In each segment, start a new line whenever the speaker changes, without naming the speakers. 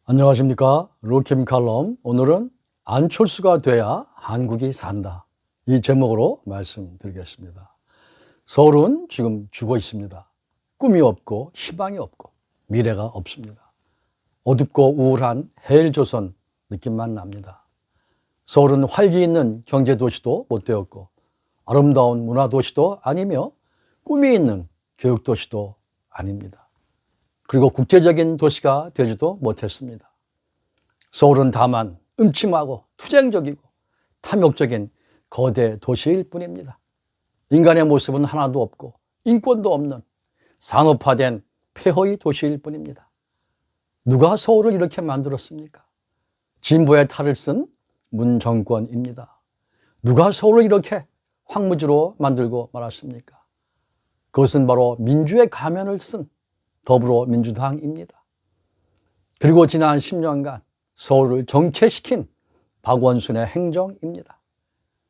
안녕하십니까. 로킴 칼럼. 오늘은 안철수가 돼야 한국이 산다, 이 제목으로 말씀드리겠습니다. 서울은 지금 죽어 있습니다. 꿈이 없고 희망이 없고 미래가 없습니다. 어둡고 우울한 해일조선 느낌만 납니다. 서울은 활기 있는 경제도시도 못 되었고 아름다운 문화도시도 아니며 꿈이 있는 교육도시도 아닙니다. 그리고 국제적인 도시가 되지도 못했습니다. 서울은 다만 음침하고 투쟁적이고 탐욕적인 거대 도시일 뿐입니다. 인간의 모습은 하나도 없고 인권도 없는 산업화된 폐허의 도시일 뿐입니다. 누가 서울을 이렇게 만들었습니까? 진보의 탈을 쓴 문 정권입니다. 누가 서울을 이렇게 황무지로 만들고 말았습니까? 그것은 바로 민주의 가면을 쓴 더불어민주당입니다. 그리고 지난 10년간 서울을 정체시킨 박원순의 행정입니다.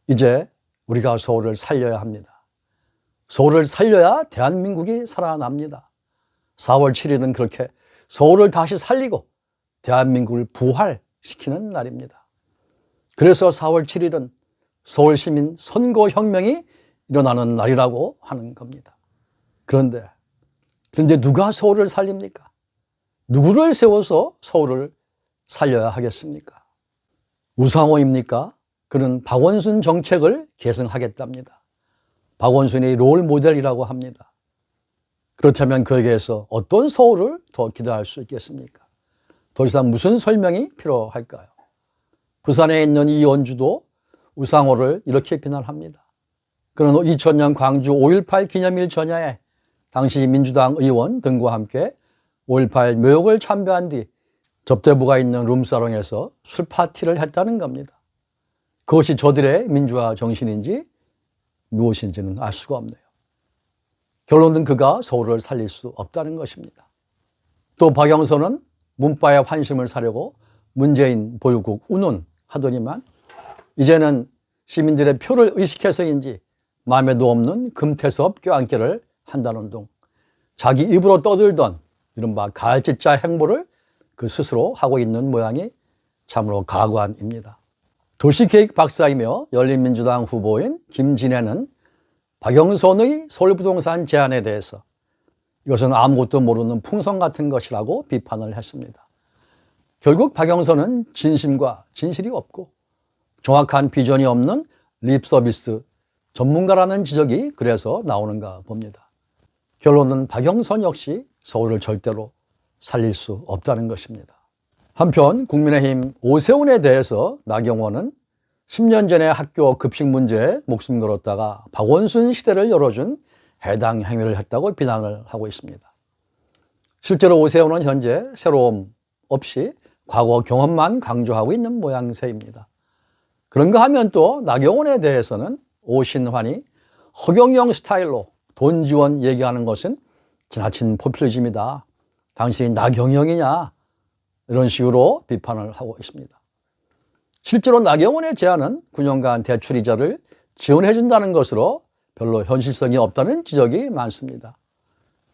이제 우리가 서울을 살려야 합니다. 서울을 살려야 대한민국이 살아납니다. 4월 7일은 그렇게 서울을 다시 살리고 대한민국을 부활시키는 날입니다. 그래서 4월 7일은 서울시민 선거혁명이 일어나는 날이라고 하는 겁니다. 그런데 누가 서울을 살립니까? 누구를 세워서 서울을 살려야 하겠습니까? 우상호입니까? 그는 박원순 정책을 계승하겠답니다. 박원순이 롤 모델이라고 합니다. 그렇다면 그에게서 어떤 서울을 더 기대할 수 있겠습니까? 더 이상 무슨 설명이 필요할까요? 부산에 있는 이원주도 우상호를 이렇게 비난합니다. 그는 2000년 광주 5.18 기념일 전야에 당시 민주당 의원 등과 함께 5.18 묘역을 참배한 뒤 접대부가 있는 룸사롱에서 술 파티를 했다는 겁니다. 그것이 저들의 민주화 정신인지 무엇인지는 알 수가 없네요. 결론은 그가 서울을 살릴 수 없다는 것입니다. 또 박영선은 문바의 환심을 사려고 문재인 보유국 운운하더니만 이제는 시민들의 표를 의식해서인지 마음에도 없는 금태섭 껴안기를 한다는 둥 자기 입으로 떠들던 이른바 가을짓자 행보를 그 스스로 하고 있는 모양이 참으로 가관입니다. 도시계획 박사이며 열린민주당 후보인 김진애는 박영선의 서울부동산 제안에 대해서 이것은 아무것도 모르는 풍선 같은 것이라고 비판을 했습니다. 결국 박영선은 진심과 진실이 없고 정확한 비전이 없는 립서비스 전문가라는 지적이 그래서 나오는가 봅니다. 결론은 박영선 역시 서울을 절대로 살릴 수 없다는 것입니다. 한편 국민의힘 오세훈에 대해서 나경원은 10년 전에 학교 급식 문제에 목숨 걸었다가 박원순 시대를 열어준 해당 행위를 했다고 비난을 하고 있습니다. 실제로 오세훈은 현재 새로움 없이 과거 경험만 강조하고 있는 모양새입니다. 그런가 하면 또 나경원에 대해서는 오신환이 허경영 스타일로 돈 지원 얘기하는 것은 지나친 포퓰리즘이다. 당신이 나경영이냐? 이런 식으로 비판을 하고 있습니다. 실제로 나경원의 제안은 9년간 대출 이자를 지원해 준다는 것으로 별로 현실성이 없다는 지적이 많습니다.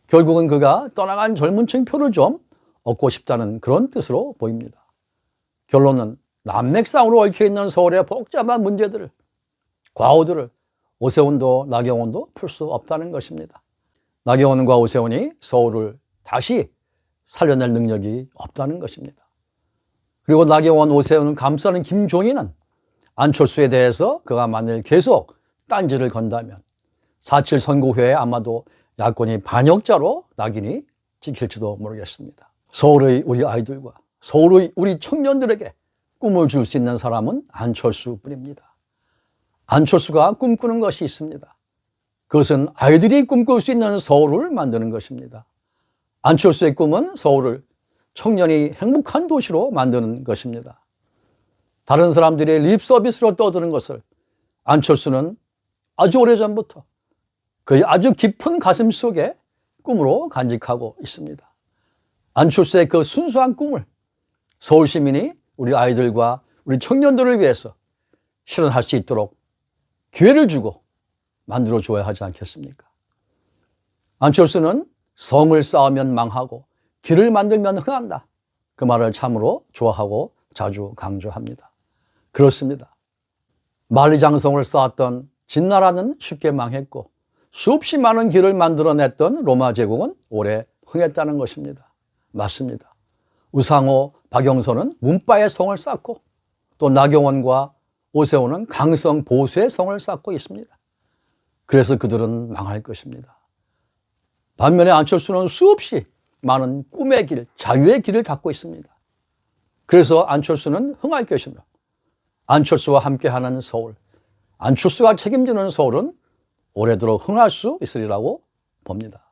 결국은 그가 떠나간 젊은 층 표를 좀 얻고 싶다는 그런 뜻으로 보입니다. 결론은 난맥상으로 얽혀있는 서울의 복잡한 문제들을, 과오들을 오세훈도 나경원도 풀 수 없다는 것입니다. 나경원과 오세훈이 서울을 다시 살려낼 능력이 없다는 것입니다. 그리고 나경원, 오세훈을 감싸는 김종인은 안철수에 대해서 그가 만일 계속 딴지를 건다면 4.7 선거후에 아마도 야권이 반역자로 낙인이 찍힐지도 모르겠습니다. 서울의 우리 아이들과 서울의 우리 청년들에게 꿈을 줄 수 있는 사람은 안철수뿐입니다. 안철수가 꿈꾸는 것이 있습니다. 그것은 아이들이 꿈꿀 수 있는 서울을 만드는 것입니다. 안철수의 꿈은 서울을 청년이 행복한 도시로 만드는 것입니다. 다른 사람들이 립 서비스로 떠드는 것을 안철수는 아주 오래전부터 그의 아주 깊은 가슴 속에 꿈으로 간직하고 있습니다. 안철수의 그 순수한 꿈을 서울 시민이 우리 아이들과 우리 청년들을 위해서 실현할 수 있도록 기회를 주고 만들어줘야 하지 않겠습니까? 안철수는 성을 쌓으면 망하고 길을 만들면 흥한다. 그 말을 참으로 좋아하고 자주 강조합니다. 그렇습니다. 만리장성을 쌓았던 진나라는 쉽게 망했고 수없이 많은 길을 만들어냈던 로마 제국은 오래 흥했다는 것입니다. 맞습니다. 우상호, 박영선은 문바의 성을 쌓고 또 나경원과 오세훈은 강성, 보수의 성을 쌓고 있습니다. 그래서 그들은 망할 것입니다. 반면에 안철수는 수없이 많은 꿈의 길, 자유의 길을 갖고 있습니다. 그래서 안철수는 흥할 것이며 안철수와 함께하는 서울, 안철수가 책임지는 서울은 오래도록 흥할 수 있으리라고 봅니다.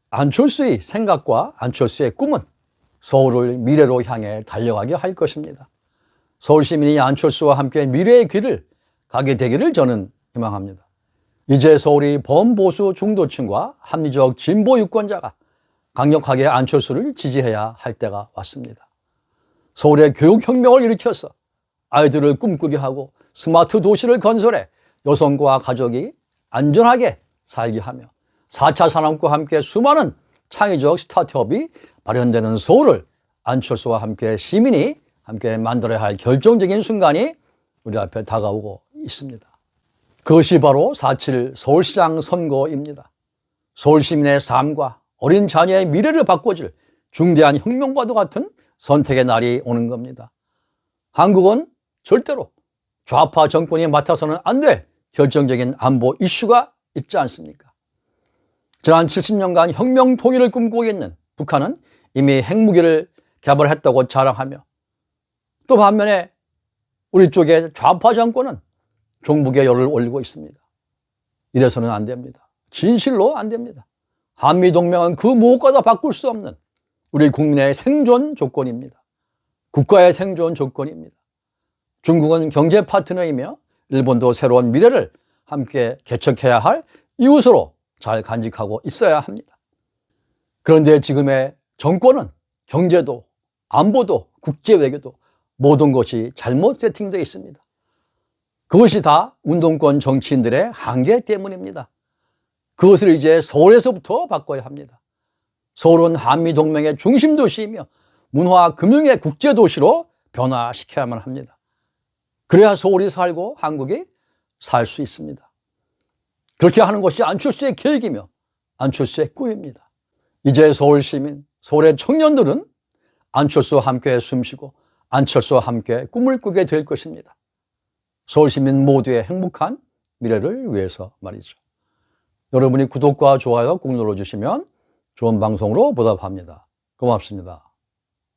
안철수의 생각과 안철수의 꿈은 서울을 미래로 향해 달려가게 할 것입니다. 서울 시민이 안철수와 함께 미래의 길을 가게 되기를 저는 희망합니다. 이제 서울이 범보수 중도층과 합리적 진보 유권자가 강력하게 안철수를 지지해야 할 때가 왔습니다. 서울의 교육혁명을 일으켜서 아이들을 꿈꾸게 하고 스마트 도시를 건설해 여성과 가족이 안전하게 살게 하며 4차 산업과 함께 수많은 창의적 스타트업이 발현되는 서울을 안철수와 함께 시민이 함께 만들어야 할 결정적인 순간이 우리 앞에 다가오고 있습니다. 그것이 바로 4.7 서울시장 선거입니다. 서울 시민의 삶과 어린 자녀의 미래를 바꿔줄 중대한 혁명과도 같은 선택의 날이 오는 겁니다. 한국은 절대로 좌파 정권이 맡아서는 안 될 결정적인 안보 이슈가 있지 않습니까? 지난 70년간 혁명 통일을 꿈꾸고 있는 북한은 이미 핵무기를 개발했다고 자랑하며 또 반면에 우리 쪽의 좌파 정권은 종북의 열을 올리고 있습니다. 이래서는 안 됩니다. 진실로 안 됩니다. 한미동맹은 그 무엇과도 바꿀 수 없는 우리 국민의 생존 조건입니다. 국가의 생존 조건입니다. 중국은 경제 파트너이며 일본도 새로운 미래를 함께 개척해야 할 이웃으로 잘 간직하고 있어야 합니다. 그런데 지금의 정권은 경제도 안보도 국제외교도 모든 것이 잘못 세팅되어 있습니다. 그것이 다 운동권 정치인들의 한계 때문입니다. 그것을 이제 서울에서부터 바꿔야 합니다. 서울은 한미동맹의 중심 도시이며 문화, 금융의 국제도시로 변화시켜야만 합니다. 그래야 서울이 살고 한국이 살 수 있습니다. 그렇게 하는 것이 안철수의 계획이며 안철수의 꿈입니다. 이제 서울 시민, 서울의 청년들은 안철수와 함께 숨쉬고 안철수와 함께 꿈을 꾸게 될 것입니다. 서울 시민 모두의 행복한 미래를 위해서 말이죠. 여러분이 구독과 좋아요 꼭 눌러주시면 좋은 방송으로 보답합니다. 고맙습니다.